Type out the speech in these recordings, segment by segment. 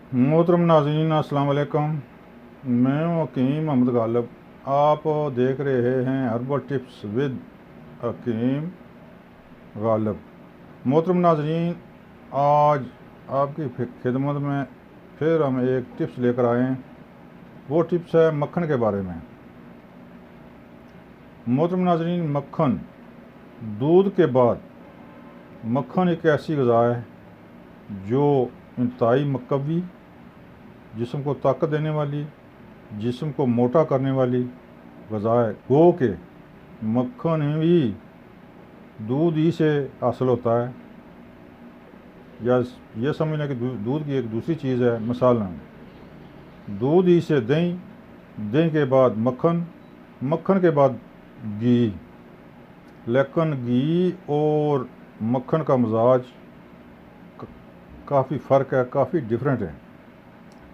मोहतरम नाज़रीन, अस्सलाम वालेकुम। मैं हूं हकीम मोहम्मद गालिब। आप देख रहे हैं हर्बल टिप्स विद हकीम गालिब। मोहतरम नाज़रीन, आज आपकी खिदमत में फिर हम एक टिप्स लेकर आए हैं। वो टिप्स है मक्खन के बारे में। मोहतरम नाज़रीन, मक्खन दूध के बाद मक्खन एक ऐसी ग़िज़ा है जो इंतहाई मकवी, जिस्म को ताकत देने वाली, जिस्म को मोटा करने वाली ग़िज़ा है। गो के मक्खन भी दूध ही से हासिल होता है, या ये समझ लें कि दूध की एक दूसरी चीज़ है। मिसाल दूध ही से दही, दही के बाद मक्खन, मक्खन के बाद घी। लेकिन घी और मक्खन का मिजाज काफ़ी फ़र्क है, काफ़ी डिफरेंट है।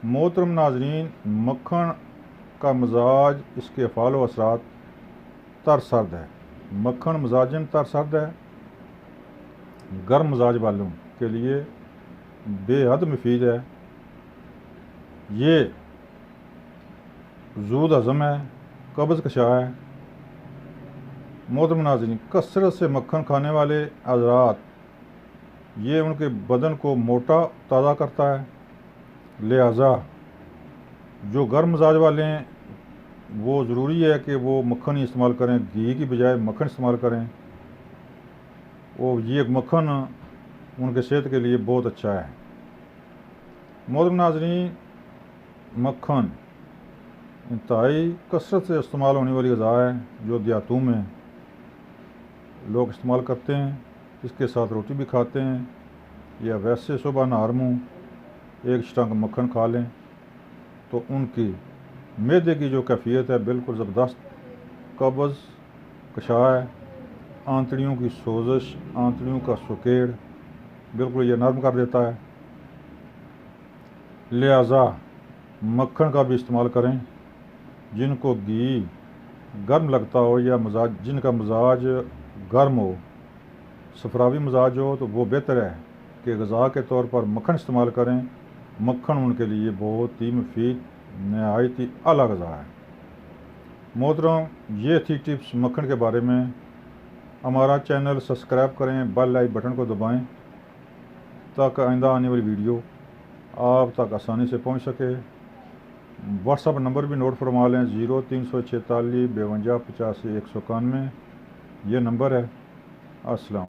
मोहतरम नाज़रीन, मक्खन का मिजाज, इसके अफ़ाल व असरात तरसर्द है। मक्खन मिजाजन तरसर्द है। गर्म मिजाज वालों के लिए बेहद मुफीद है। ये ज़ूद हज़म है, कब्ज़ कशा है। मोहतरम नाज़रीन, कसरत से मक्खन खाने वाले हज़रात, ये उनके बदन को मोटा ताज़ा करता है। लिहाजा जो गर्म मिजाज वाले हैं, वो ज़रूरी है कि वो मक्खन ही इस्तेमाल करें, घी की बजाय मक्खन इस्तेमाल करें। वो ये मक्खन उनके सेहत के लिए बहुत अच्छा है। मोहतरम नाज़रीन, मक्खन इंतहाई कसरत से इस्तेमाल होने वाली ग़िज़ा है जो देहातों में लोग इस्तेमाल करते हैं। इसके साथ रोटी भी खाते हैं, या वैसे सुबह नहर मुँह एक स्टंग मक्खन खा लें तो उनकी मैदे की जो कैफियत है बिल्कुल ज़बरदस्त। कब्ज़ कशा है, आंतड़ियों की सोजिश, आंतड़ियों का सुकेड़ बिल्कुल ये नरम कर देता है। लिहाजा मक्खन का भी इस्तेमाल करें। जिनको घी गर्म लगता हो, या मिजाज जिनका मिजाज गर्म हो, सफरावी मिजाज हो, तो वो बेहतर है कि ग़िज़ा के तौर पर मक्खन इस्तेमाल करें। मक्खन उनके लिए बहुत ही मुफीद, नहायत ही आला ग़िज़ा है। मोहतरम, ये थी टिप्स मक्खन के बारे में। हमारा चैनल सब्सक्राइब करें, बेल लाइक बटन को दबाएं ताकि आइंदा आने वाली वीडियो आप तक आसानी से पहुंच सके। व्हाट्सअप नंबर भी नोट फरमा लें, 0346 52 85 191 ये नंबर है। अस्सलाम।